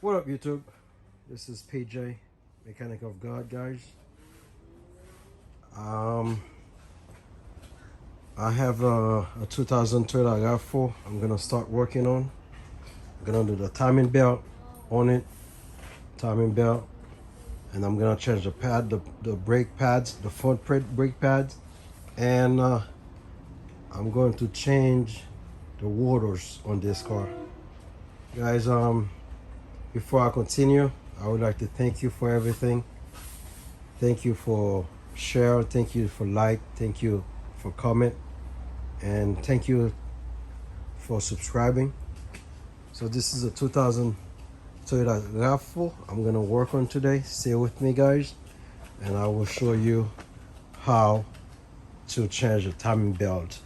What up, YouTube? This is PJ, Mechanic of God, guys. I have a 2003 RAV4 I'm gonna start working on. I'm gonna do the timing belt on it, timing belt, and I'm gonna change the pad, the brake pads, the front brake pads, and I'm going to change the rotors on this car, guys. Before I continue, I would like to thank you for everything. Thank you for share, thank you for like, thank you for comment, and thank you for subscribing. So this is a 2000 Toyota RAV4 I'm gonna work on today. Stay with me, guys, and I will show you how to change the timing belt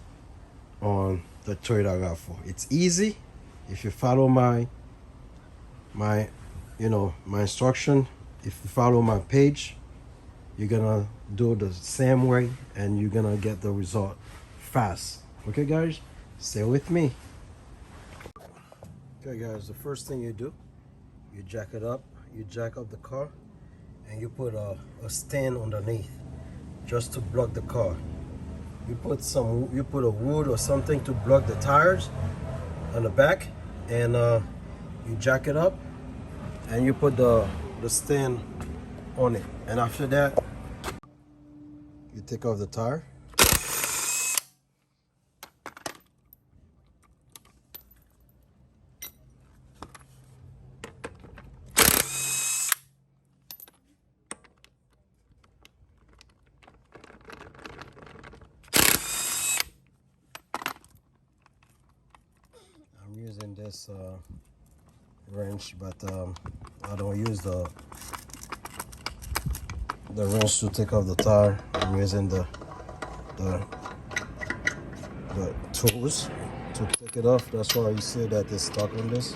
on the Toyota RAV4. It's easy if you follow my instruction. If you follow my page, you're gonna do the same way and you're gonna get the result fast. Okay, guys, stay with me. Okay, guys, the first thing you do, you jack it up, you jack up the car, and you put a stand underneath just to block the car. You put a wood or something to block the tires on the back, and you jack it up and you put the stand on it, and after that you take off the tire. I'm using this wrench, but I don't use the wrench to take off the tire. I'm using the tools to take it off. That's why you see that it's stuck on this.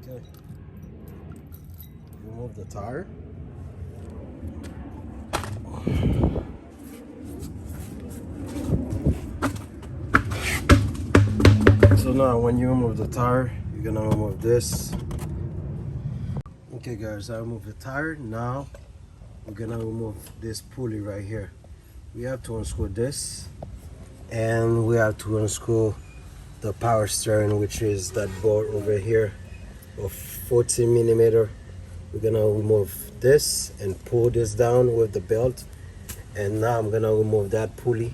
Okay, remove the tire. So now when you remove the tire, you're gonna remove this. Okay, guys, I removed the tire. Now we're gonna remove this pulley right here. We have to unscrew this, and we have to unscrew the power steering, which is that bolt over here of 14 millimeter. We're gonna remove this and pull this down with the belt, and now I'm gonna remove that pulley,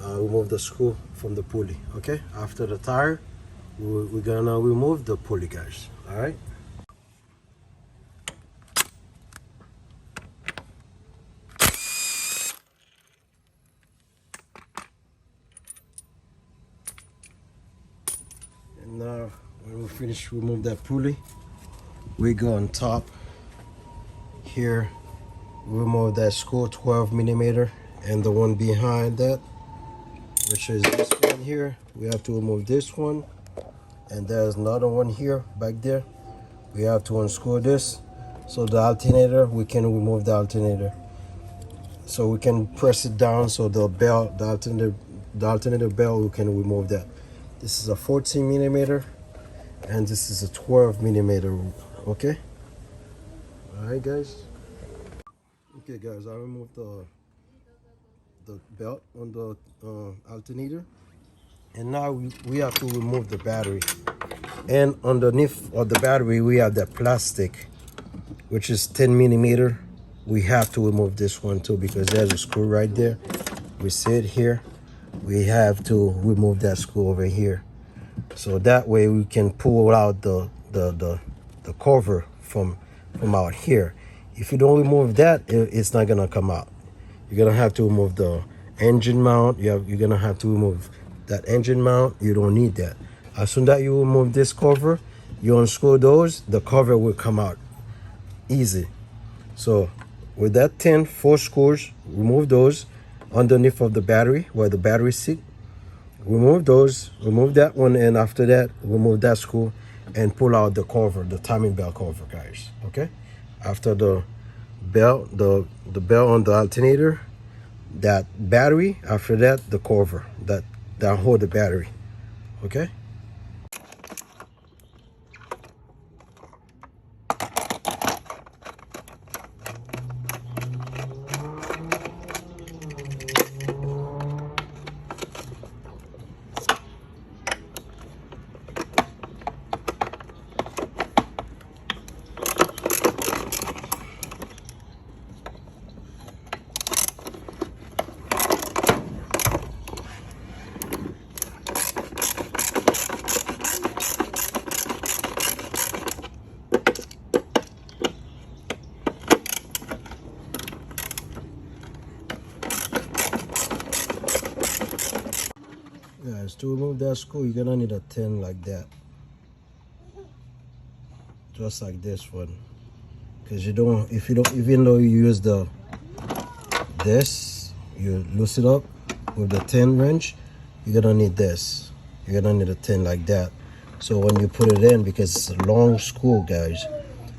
remove the screw from the pulley. Okay, after the tire, we're gonna remove the pulley, guys. All right. And now when we finish remove that pulley, we go on top here, remove that screw 12 millimeter, and the one behind that, which is this one here. We have to remove this one, and there's another one here back there. We have to unscrew this. So the alternator, we can remove the alternator, so we can press it down, so the belt, the alternator belt, we can remove that. This is a 14 millimeter and this is a 12 millimeter. Okay, all right, guys. Okay, guys, I removed the belt on the alternator, and now we have to remove the battery. And underneath of the battery we have that plastic, which is 10 millimeter. We have to remove this one too, because there's a screw right there. We see it here. We have to remove that screw over here, so that way we can pull out the cover from out here. If you don't remove that, it's not gonna come out. You're gonna have to remove the engine mount. You're gonna have to remove that engine mount. You don't need that. As soon as you remove this cover, you unscrew those, the cover will come out easy. So with that 4 screws, remove those underneath of the battery, where the battery sit. Remove those, remove that one, and after that remove that screw, and pull out the cover, the timing belt cover, guys. Okay, after the belt, the belt on the alternator, that battery, after that the cover that hold the battery. Okay. Guys, to remove that screw, you're gonna need a tin like that, just like this one, because you don't, if you don't, even though you use this, you loosen it up with the tin wrench, you're gonna need this. You're gonna need a tin like that. So when you put it in, because it's a long screw, guys,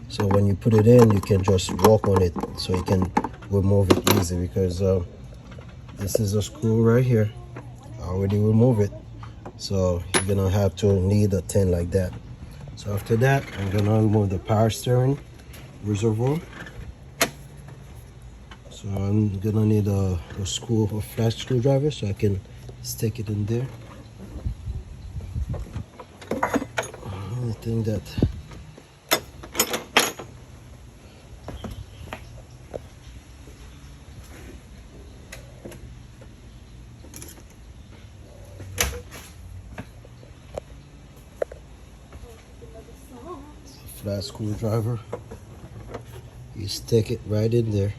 so when you put it in, you can just walk on it, so you can remove it easy. Because this is a screw right here. I already removed it, so you're gonna have to need a tin like that. So after that, I'm gonna remove the power steering reservoir. So I'm gonna need a flat screwdriver, so I can stick it in there. Anything that flat screwdriver, you stick it right in there,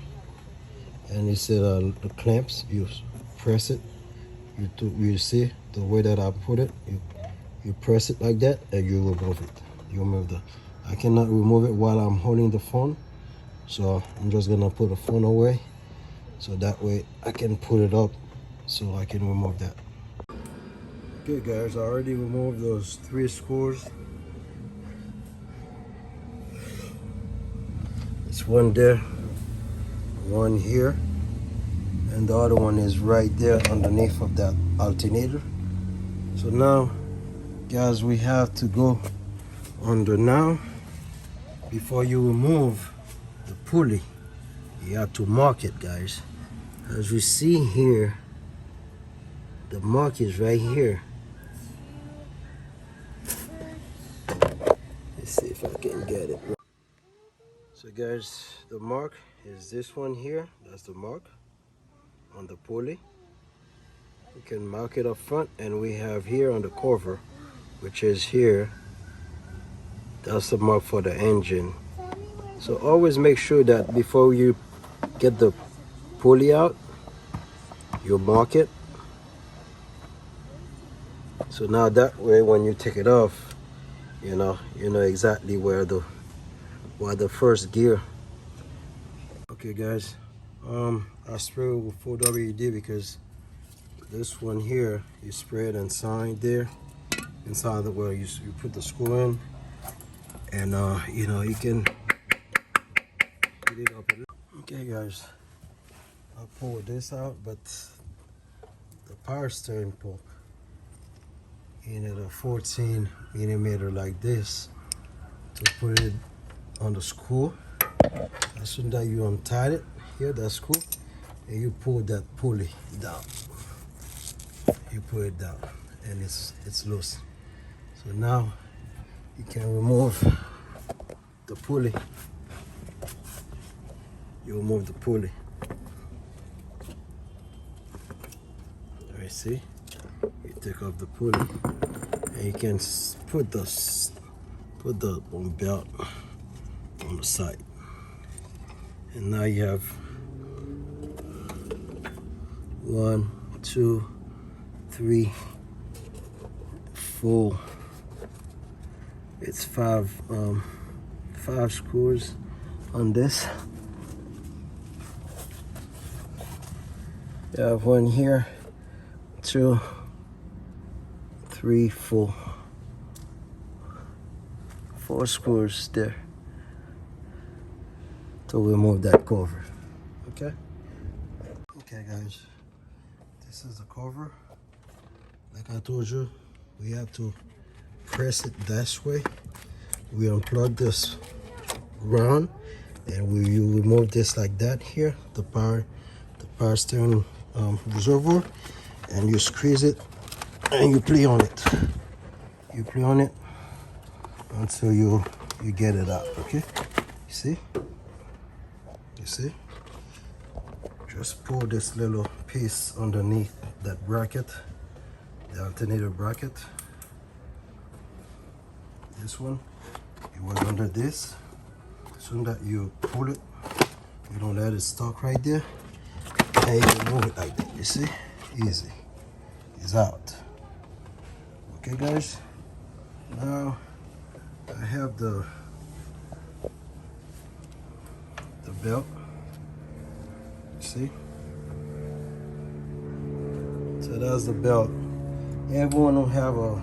and you see the clamps, you press it, you see the way that I put it, you press it like that, and you remove it. You remove I cannot remove it while I'm holding the phone, so I'm just gonna put the phone away, so that way I can put it up, so I can remove that. Okay guys, I already removed those 3 screws. It's one there, one here, and the other one is right there underneath of that alternator. So now, guys, we have to go under now. Before you remove the pulley, you have to mark it, guys. As you see here, the mark is right here. Let's see if I can get it. So guys, the mark is this one here. That's the mark on the pulley. You can mark it up front, and we have here on the cover, which is here, that's the mark for the engine. So always make sure that before you get the pulley out, you mark it. So now that way, when you take it off, you know exactly where the first gear. Okay guys, I spray with 4WD because this one here, you spray it inside there, inside where you put the screw in, and you can heat it up a little. Okay guys, I'll pull this out, but the power steering pump, you need a 14 millimeter like this to put it on the screw. As soon as you untie it here, that screw, and you pull that pulley down. You pull it down, and it's loose. So now you can remove the pulley. You remove the pulley. There you see. You take off the pulley, and you can put the belt on the side. And now you have 1, 2, 3, 4. It's 5 screws on this. You have 1 here, 2, 3, 4. 4 screws there to remove that cover. Okay guys, this is the cover. Like I told you, we have to press it this way. We unplug this round and you remove this like that here, the power steering reservoir, and you squeeze it and you play on it. You play on it until you get it out. Okay, you see? Just pull this little piece underneath that bracket, the alternator bracket. This one, it was under this. As soon as you pull it, you don't let it stuck right there, and you move it like that. You see? Easy. It's out. Okay guys, now I have the belt. See? So that's the belt. Anyone who have a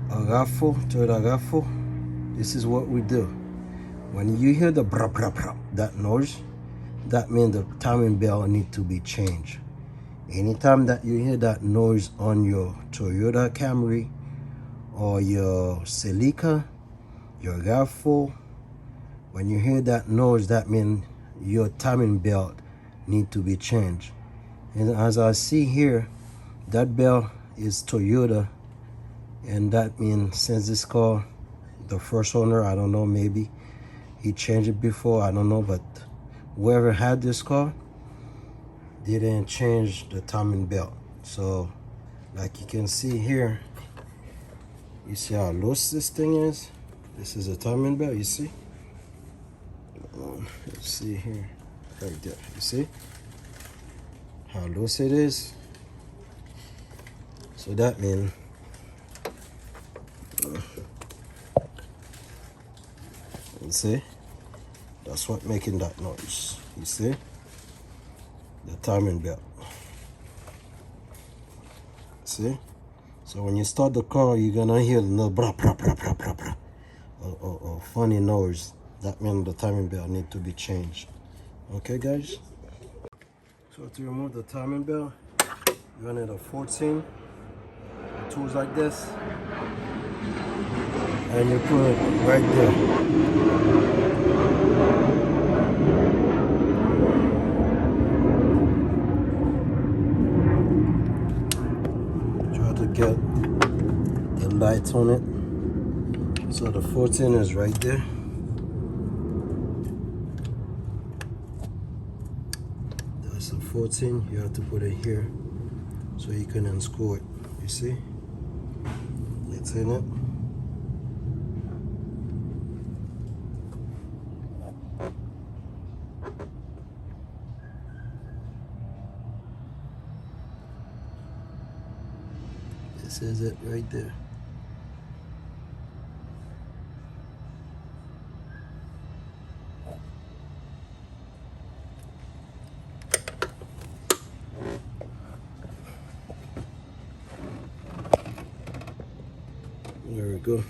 RAV4, Toyota RAV4, this is what we do. When you hear the brap brap brap, that noise, that means the timing belt need to be changed. Anytime that you hear that noise on your Toyota Camry or your Celica, your RAV4, when you hear that noise, that means your timing belt need to be changed. And as I see here, that belt is Toyota, and that means since this car, the first owner, I don't know, maybe he changed it before, I don't know, but whoever had this car, they didn't change the timing belt. So like you can see here, you see how loose this thing is. This is a timing belt, you see? Let's see here, right there. You see how loose it is? So that means you see, that's what making that noise. You see, the timing belt. See, so when you start the car, you're gonna hear the bra bra bra bra bra bra, or funny noise. That means the timing belt need to be changed. Okay guys, so to remove the timing belt, you're gonna need a 14 tools like this, and you put it right there. Try to get the lights on it. So the 14 is right there. That's the 14. You have to put it here so you can unscrew it. You see? It's in it. This is it right there. There we go.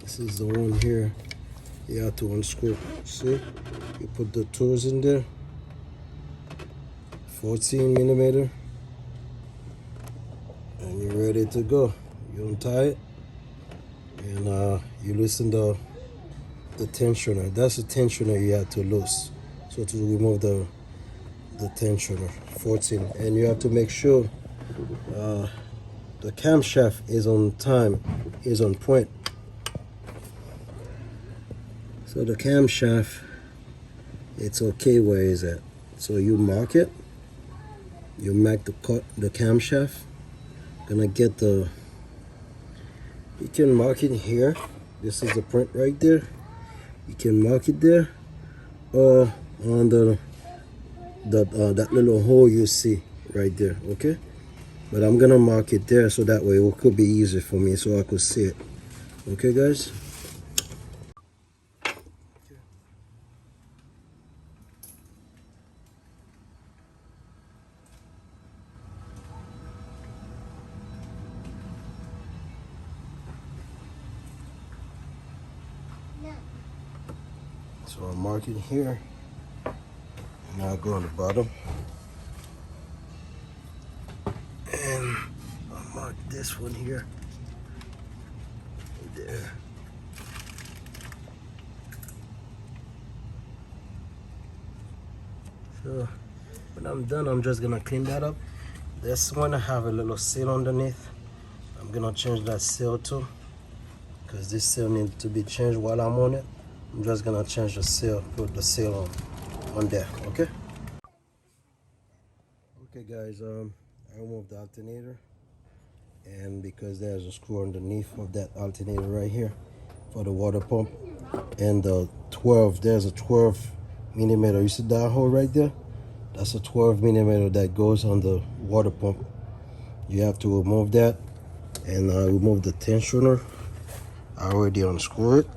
This is the one here. You have to unscrew. See? You put the tools in there. 14 millimeter. And you're ready to go. You untie it. And you loosen the tensioner. That's the tensioner you have to loose. So to remove the tensioner, 14. And you have to make sure the camshaft is on time, is on point. So the camshaft, it's okay where it's at. So you mark it, you mark the camshaft. Gonna get you can mark it here. This is the print right there. You can mark it there, or on that little hole you see right there, okay? But I'm gonna mark it there so that way it could be easier for me so I could see it. Okay guys? So I'll mark it here, and I'll go on the bottom, and I'll mark this one here, there. So when I'm done, I'm just gonna clean that up. This one I have a little seal underneath. I'm gonna change that seal too, because this seal needs to be changed while I'm on it. I'm just gonna change the seal, put the seal on there, okay? Okay guys, I removed the alternator, and because there's a screw underneath of that alternator right here for the water pump, and the 12, there's a 12 millimeter. You see that hole right there? That's a 12 millimeter that goes on the water pump. You have to remove that, and remove the tensioner. I already unscrewed it.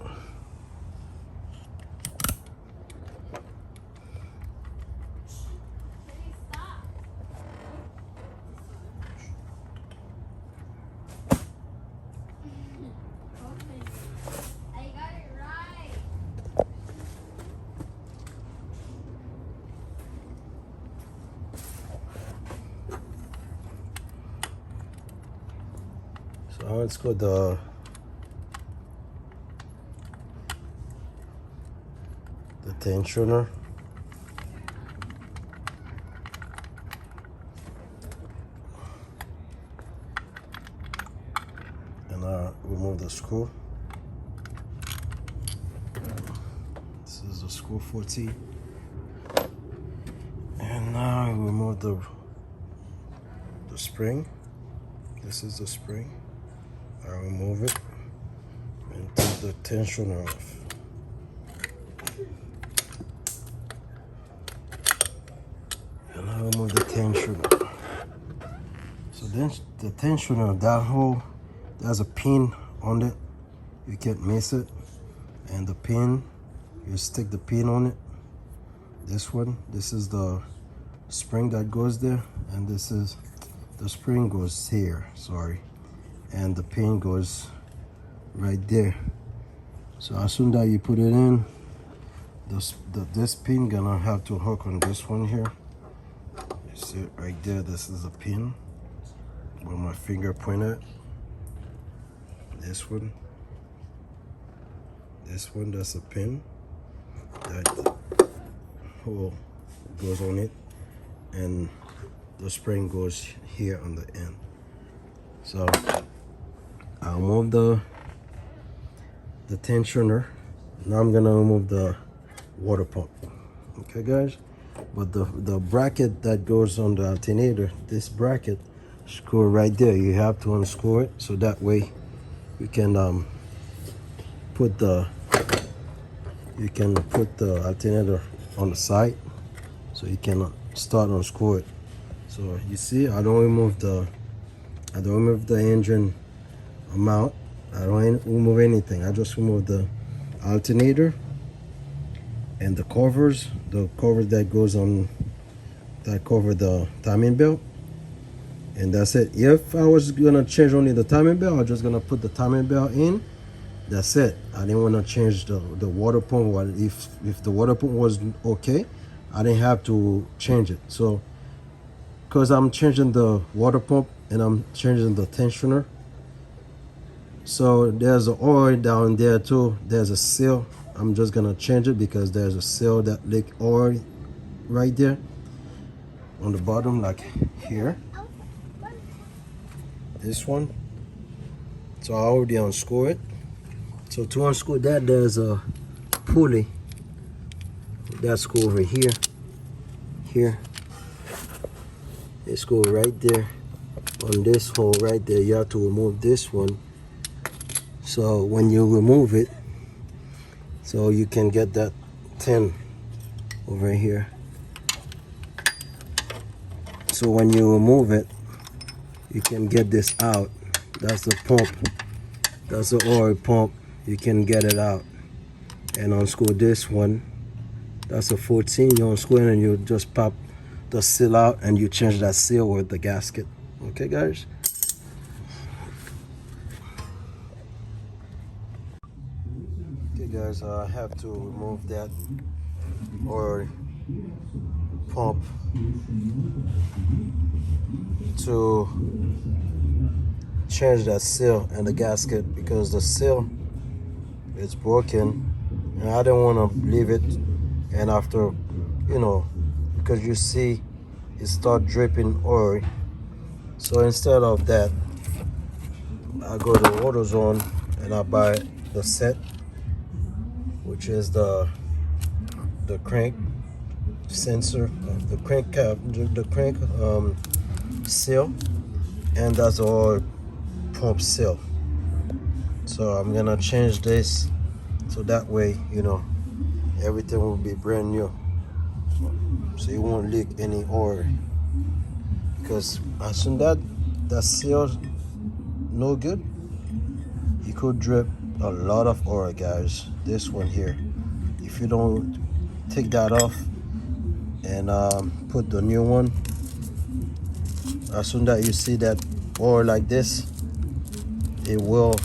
So let's go the tensioner. And remove the screw. This is the screw 14. And now remove the spring. This is the spring. I remove it and take the tensioner off. And I remove the tensioner. So then the tensioner, that hole, there's a pin on it. You can't miss it. And the pin, you stick the pin on it. This one, this is the spring that goes there, and this is the spring goes here, sorry, and the pin goes right there. So as soon as you put it in, this pin gonna have to hook on this one here. You see it right there? This is a pin where my finger pointed. This one, that's a pin that hole goes on it, and the spring goes here on the end. So I'll remove the tensioner. Now I'm gonna remove the water pump. Okay guys, but the bracket that goes on the alternator, this bracket, screw right there. You have to unscrew it, so that way you can put the alternator on the side, so you can start unscrew it. So you see, I don't remove the engine mount. I don't remove anything. I just remove the alternator and the covers, that goes on, that cover the timing belt, and that's it. If I was gonna change only the timing belt, I'm just gonna put the timing belt in. That's it. I didn't want to change the water pump. Well, if the water pump was okay, I didn't have to change it. So because I'm changing the water pump and I'm changing the tensioner, so there's an oil down there too. There's a seal. I'm just gonna change it because there's a seal that leak oil right there on the bottom, like here. This one. So I already unscrew it. So to unscrew that, there's a pulley that's screw over here. It's screw right there on this hole right there. You have to remove this one. So when you remove it, so you can get that 10 over here. So when you remove it, you can get this out. That's the pump. That's the oil pump. You can get it out and unscrew this one. That's a 14. You unscrew it and you just pop the seal out, and you change that seal with the gasket. Okay guys, okay guys, guys, I have to remove that oil pump to change that seal and the gasket, because the seal is broken and I don't want to leave it, and after, you know, because you see it start dripping oil. So instead of that, I go to AutoZone and I buy the set, which is the crank sensor, the crank cap, the crank seal, and that's the oil pump seal. So I'm gonna change this so that way, you know, everything will be brand new, so you won't leak any oil. Because as soon that seal no good, you could drip a lot of oil, guys. This one here, if you don't take that off and put the new one, as soon that you see that oil like this, it will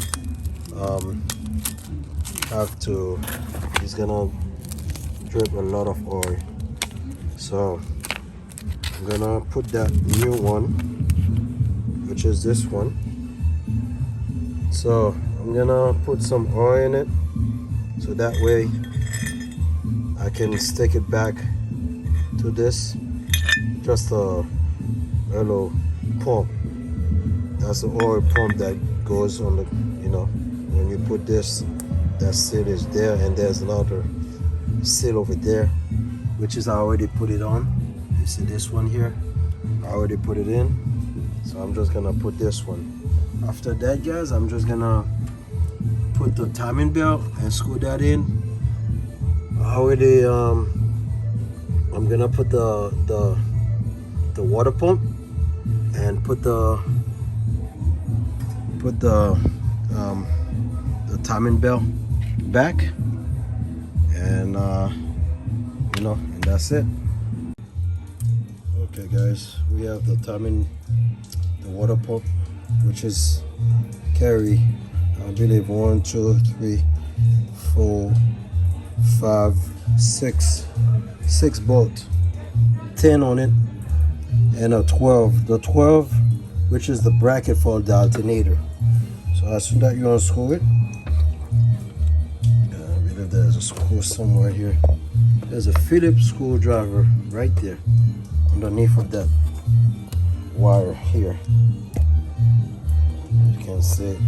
it's gonna drip a lot of oil. So I'm gonna put that new one, which is this one. So I'm gonna put some oil in it, so that way I can stick it back to this, just a little pump. That's the oil pump that goes on the, you know, when you put this, that seal is there, and there's another seal over there, which is I already put it on. You see this one here, I already put it in. So I'm just gonna put this one. After that, guys, I'm just gonna put the timing belt and screw that in. I already I'm gonna put the water pump and put the timing belt back, and you know, and that's it. Okay, guys, we have the water pump, which is carry, I believe, 1, 2, 3, 4, 5, 6 bolts, 10 on it, and a 12. The 12, which is the bracket for the alternator. So as soon as you unscrew it, I believe there's a screw somewhere here. There's a Phillips screwdriver right there underneath of that wire here. You can see it.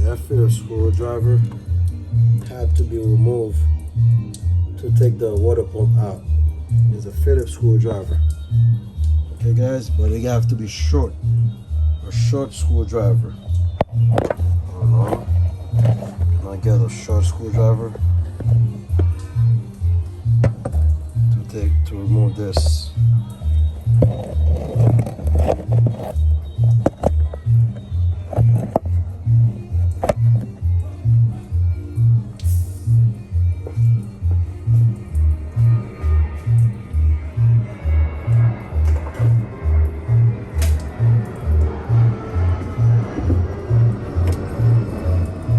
That Phillips screwdriver had to be removed to take the water pump out. It's a Phillips screwdriver. Okay, guys, but it have to be short, a short screwdriver. Hold on. Can I get a short screwdriver to remove this?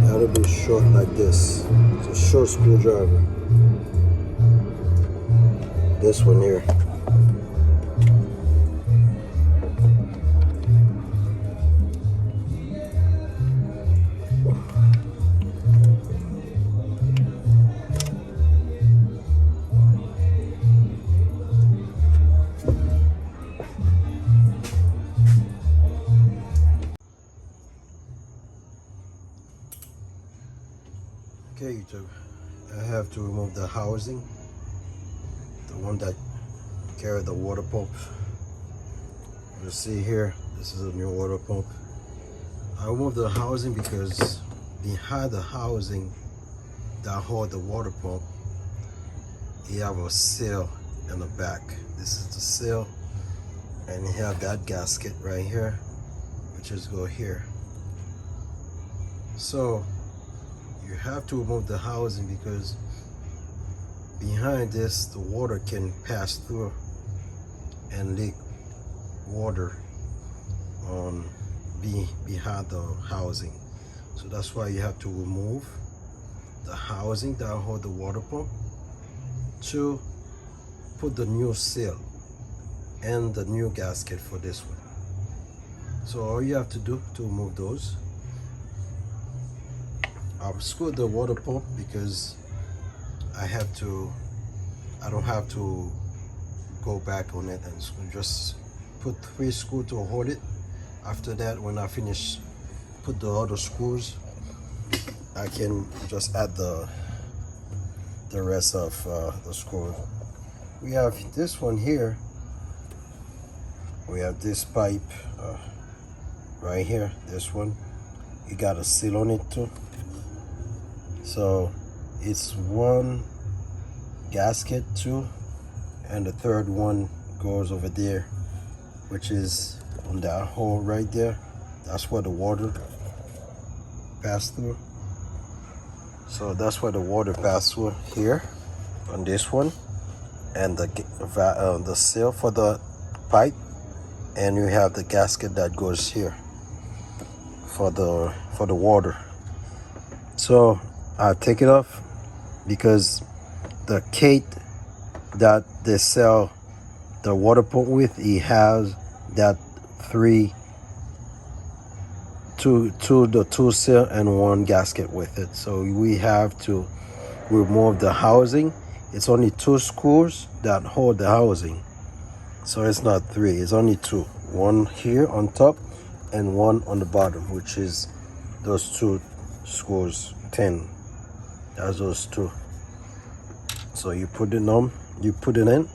Gotta be short like this. It's a short screwdriver. This one here. Okay, YouTube, I have to remove the housing, the one that carry the water pump. You see here, this is a new water pump. I removed the housing because behind the housing that hold the water pump, you have a seal in the back. This is the seal, and you have that gasket right here, which is go here. So you have to remove the housing because behind this the water can pass through and leak water on behind the housing. So that's why you have to remove the housing that hold the water pump to put the new seal and the new gasket for this one. So all you have to do to remove those, I'll screw the water pump because I don't have to go back on it, and just put 3 screws to hold it. After that, when I finish put the other screws, I can just add the rest of the screw. We have this one here. We have this pipe right here. This one, you got a seal on it too. So it's one gasket too, and the third one goes over there, which is on that hole right there. That's where the water pass through. So that's where the water pass through here on this one, and the seal for the pipe, and you have the gasket that goes here for the water. So I take it off because the kit that they sell the water pump with, it has that two seal and 1 gasket with it. So we have to remove the housing. It's only 2 screws that hold the housing, so it's not 3, it's only 2, 1 here on top and 1 on the bottom, which is those 2 screws, 10. That's those 2. So you put it in,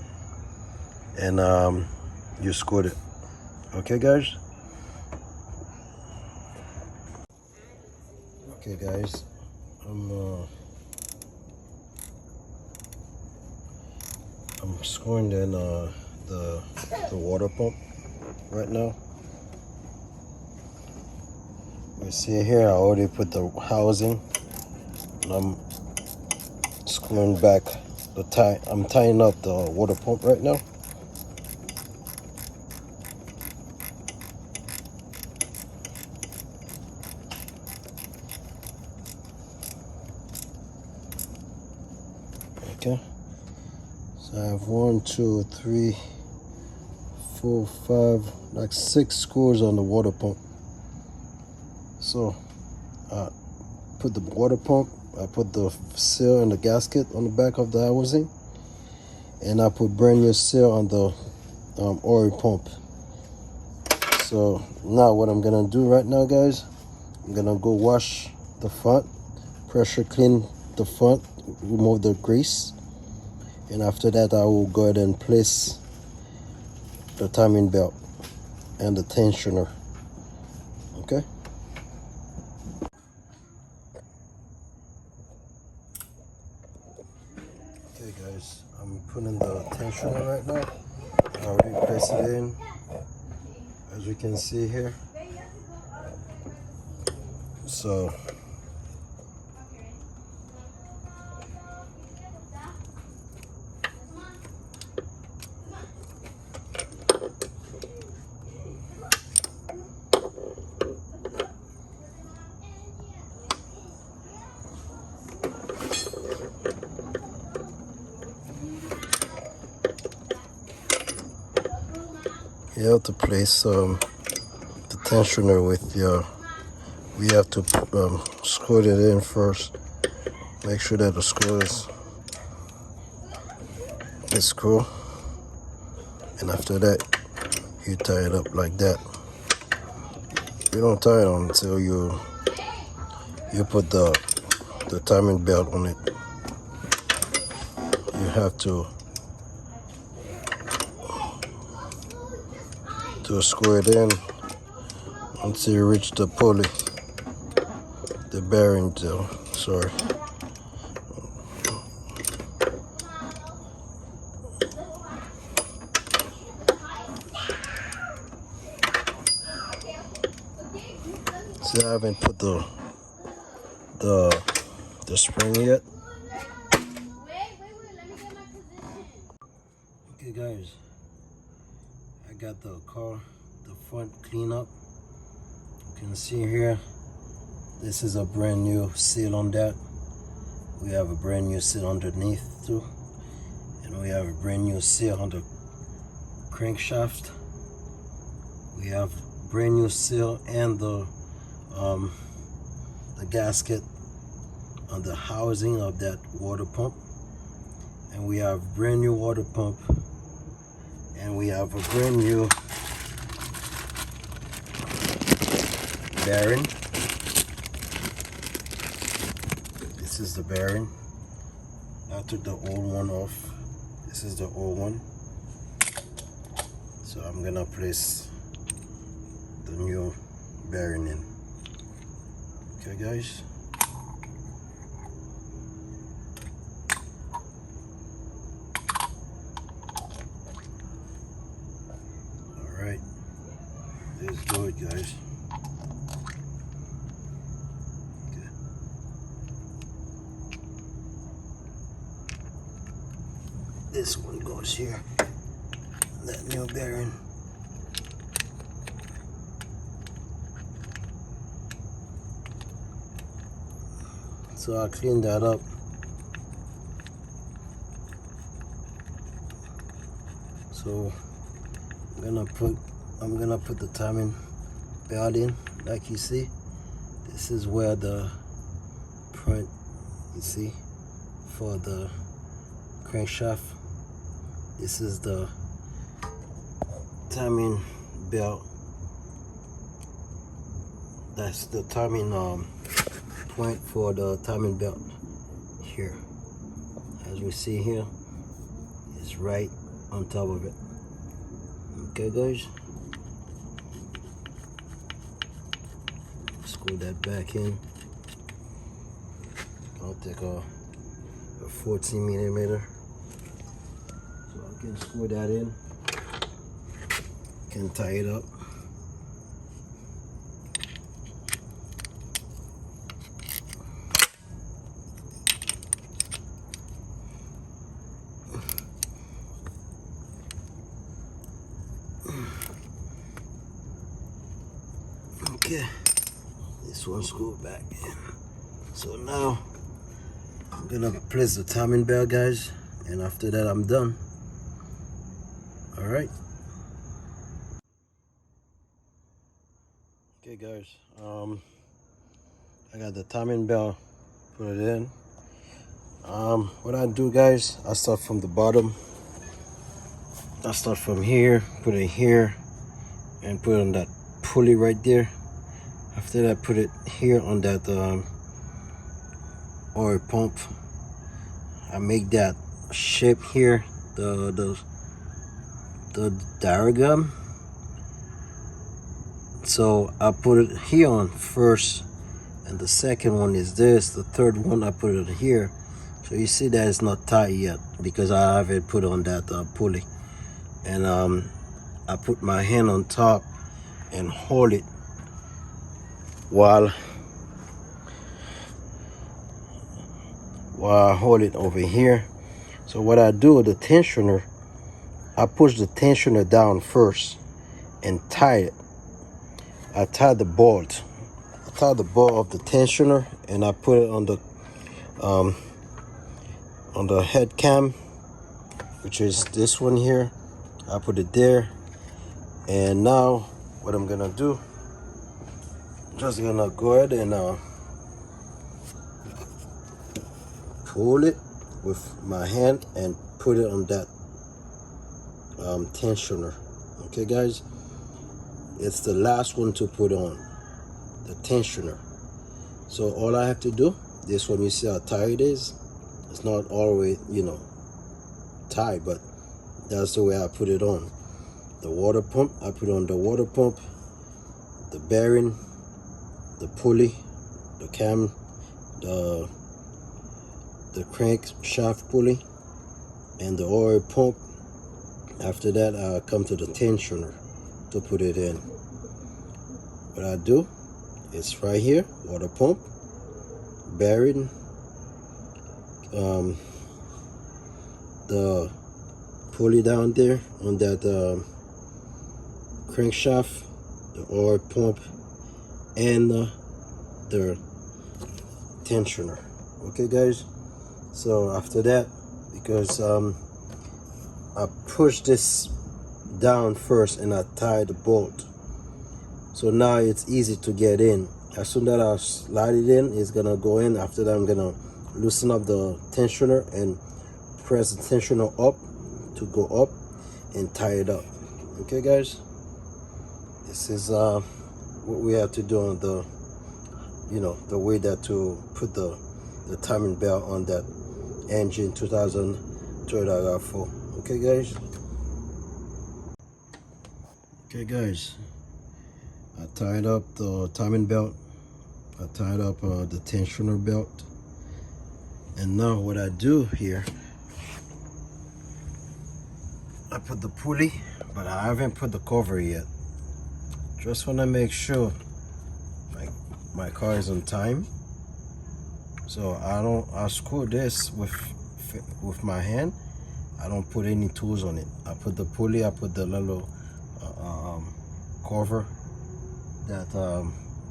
and you screw it. Okay guys. Okay guys, I'm screwing in the water pump right now. You see here, I already put the housing, and I'm screwing back I'm tying up the water pump right now. Okay, so I have 1, 2, 3, 4, 5, like 6 screws on the water pump. So I put the water pump, I put the seal and the gasket on the back of the housing, and I put brand new seal on the oil pump. So now what I'm gonna do right now guys, I'm gonna go wash the front, pressure clean the front, remove the grease, and after that I will go ahead and place the timing belt and the tensioner. Okay. Okay guys, I'm putting the tensioner right now. I already placed it in, as you can see here. So you have to place the tensioner with your, we have to screw it in first. Make sure that the screw is screw, and after that you tie it up like that. You don't tie it on until you put the timing belt on it. You have to screw it in until you reach the pulley, the bearing though, sorry. See, I haven't put the spring yet. Okay guys, I got the front clean up. can see here, this is a brand new seal on that. We have a brand new seal underneath too, and we have a brand new seal on the crankshaft. We have brand new seal and the gasket on the housing of that water pump, and we have brand new water pump, and we have a brand new bearing. This is the bearing. I took the old one off. This is the old one, so I'm gonna place the new bearing in. Okay guys, all right, let's do it guys. Okay. This one goes here, that new bearing. So I'll clean that up. So I'm gonna put the timing belt in. Like you see, this is where the print, you see, for the crankshaft. This is the timing belt. That's the timing point for the timing belt here. As we see here, it's right on top of it. Okay guys, screw that back in. I'll take a 14 millimeter, so I can screw that in, can tie it up. Okay, this one screwed back in. So now I'm gonna place the timing belt guys, and after that I'm done. All right. Okay guys, I got the timing belt, put it in. What I do guys, I start from the bottom. I start from here, put it here, and put it on that pulley right there. After that, put it here on that oil pump. I make that shape here, the diagram. So I put it here on first, and the second one is this. The third one I put it here. So you see that it's not tight yet because I have it put on that pulley. And I put my hand on top and hold it while I hold it over here. So what I do, the tensioner, I push the tensioner down first and tie it. I tie the bolt. I tie the bolt of the tensioner, and I put it on the head cam, which is this one here. I put it there, and now what I'm gonna do, just gonna go ahead and pull it with my hand and put it on that tensioner. Okay guys, it's the last one to put on, the tensioner. So all I have to do, this one, you see how tight it is. It's not all the way, you know, tight, but that's the way I put it on. The water pump, I put on the water pump, the bearing, the pulley, the cam, the crankshaft pulley, and the oil pump. After that, I come to the tensioner to put it in. What I do, it's right here, water pump, bearing, the pulley down there on that crankshaft, the oil pump, and the tensioner. Okay guys, so after that, because I pushed this down first and I tied the bolt, so now it's easy to get in. As soon as I slide it in, it's gonna go in. After that, I'm gonna loosen up the tensioner and press the tensioner up to go up and tie it up. Okay guys, this is what we have to do on the, you know, the way that to put the timing belt on that engine 2012 RAV4. Okay guys. Okay guys, I tied up the timing belt, I tied up the tensioner belt, and now what I do here, I put the pulley, but I haven't put the cover yet. Just want to make sure my car is on time. So I screw this with my hand. I don't put any tools on it. I put the pulley, I put the little cover that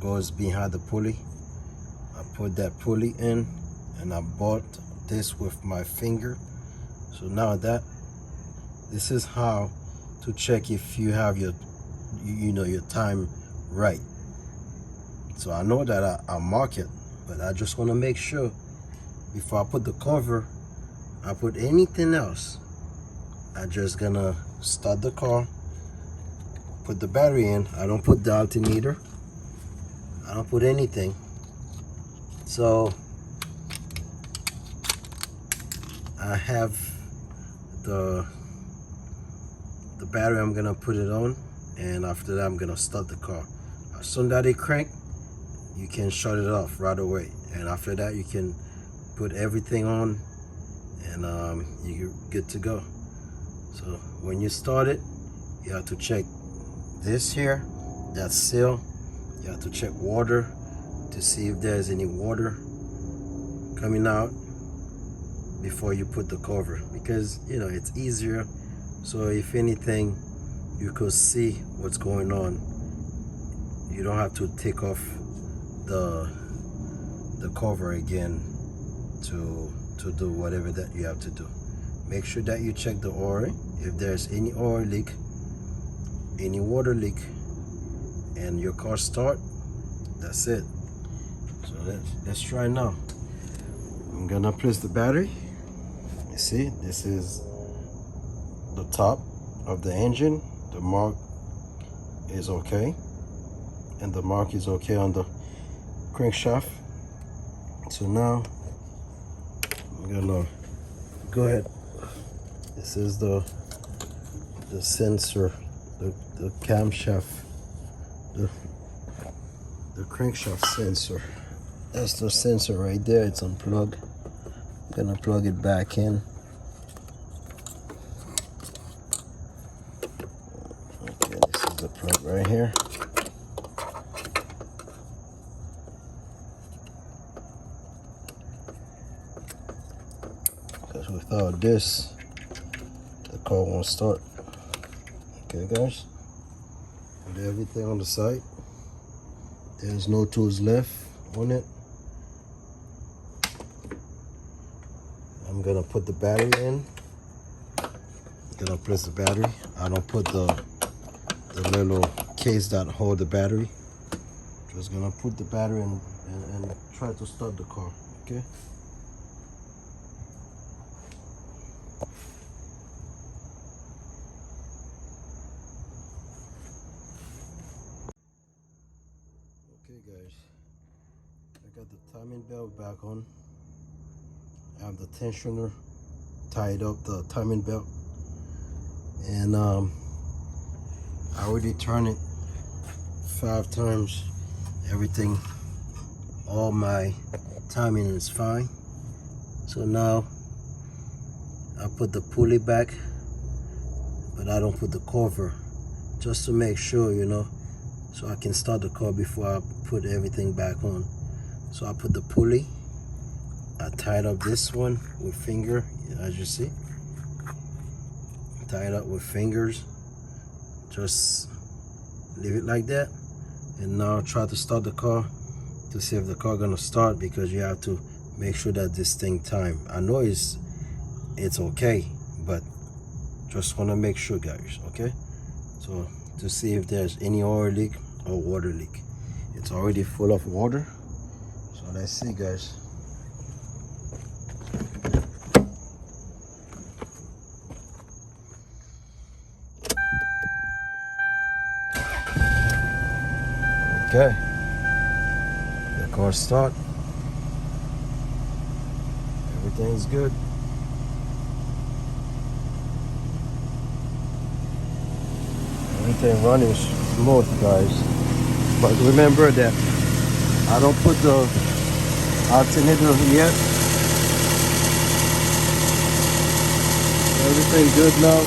goes behind the pulley. I put that pulley in, and I bought this with my finger. So now this is how to check if you have your your time right. So I know that I mark it, but I just want to make sure before I put the cover, I put anything else. I just gonna start the car, put the battery in. I don't put the alternator, I don't put anything. So I have the battery. I'm gonna put it on, and after that I'm gonna start the car. As soon as it crank, you can shut it off right away, and after that you can put everything on, and you're good to go. So when you start it, you have to check this here, that seal. You have to check water to see if there's any water coming out before you put the cover, because it's easier. So if anything, you could see what's going on. You don't have to take off the cover again to do whatever that you have to do. Make sure that you check the oil. If there's any oil leak, any water leak, and your car start, that's it. So let's try now. I'm gonna place the battery. You see, this is the top of the engine. The mark is okay, and the mark is okay on the crankshaft. So now I'm gonna go ahead. This is the sensor, the camshaft, the crankshaft sensor. That's the sensor right there. It's unplugged. I'm gonna plug it back in. Okay, this is the plug right here. Because without this, the car won't start. Okay guys, put everything on the side. There's no tools left on it. I'm gonna put the battery in. I'm gonna place the battery. I don't put the little case that hold the battery. Just gonna put the battery in and try to start the car. Okay. Okay guys, I got the timing belt back on. I have the tensioner tied up, the timing belt, and I already turned it 5 times. Everything, all my timing is fine. So now I put the pulley back, but I don't put the cover, just to make sure, so I can start the car before I put everything back on. So I put the pulley, I tied up this one with finger, as you see. Tie it up with fingers. Just leave it like that, And now try to start the car to see if the car gonna start, because you have to make sure that this thing time. I know it's okay, but just want to make sure, guys. Okay, so to see if there's any oil leak or water leak. It's already full of water, so let's see, guys. Okay, the car start, everything's good. Everything running smooth, guys. But remember that I don't put the alternator yet. Everything good now.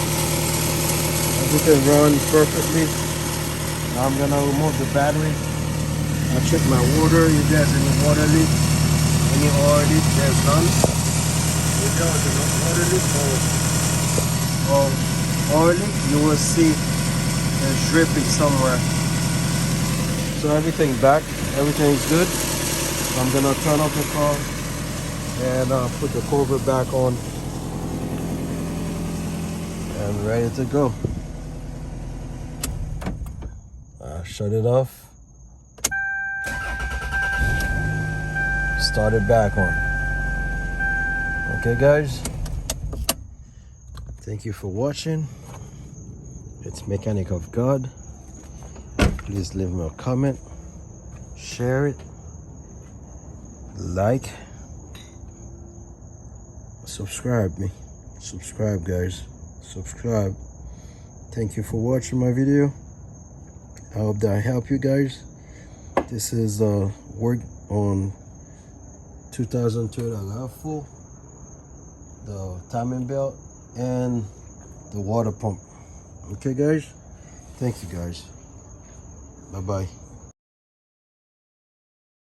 Everything runs perfectly. Now I'm gonna remove the battery. I check my water. If there's any water leak, any oil leak, there's none. If there's no water leak or oil leak, you will see there's dripping somewhere. So everything back, everything's good. I'm gonna turn off the car and put the cover back on and ready to go. Shut it off. Start it back on. Okay, guys. Thank you for watching. It's Mechanic of God. Please leave me a comment, share it, like, subscribe me. Subscribe, guys. Subscribe. Thank you for watching my video. I hope that I help you guys. This is work on 2003 RAV4, the timing belt, and the water pump. Okay, guys. Thank you, guys. Bye-bye.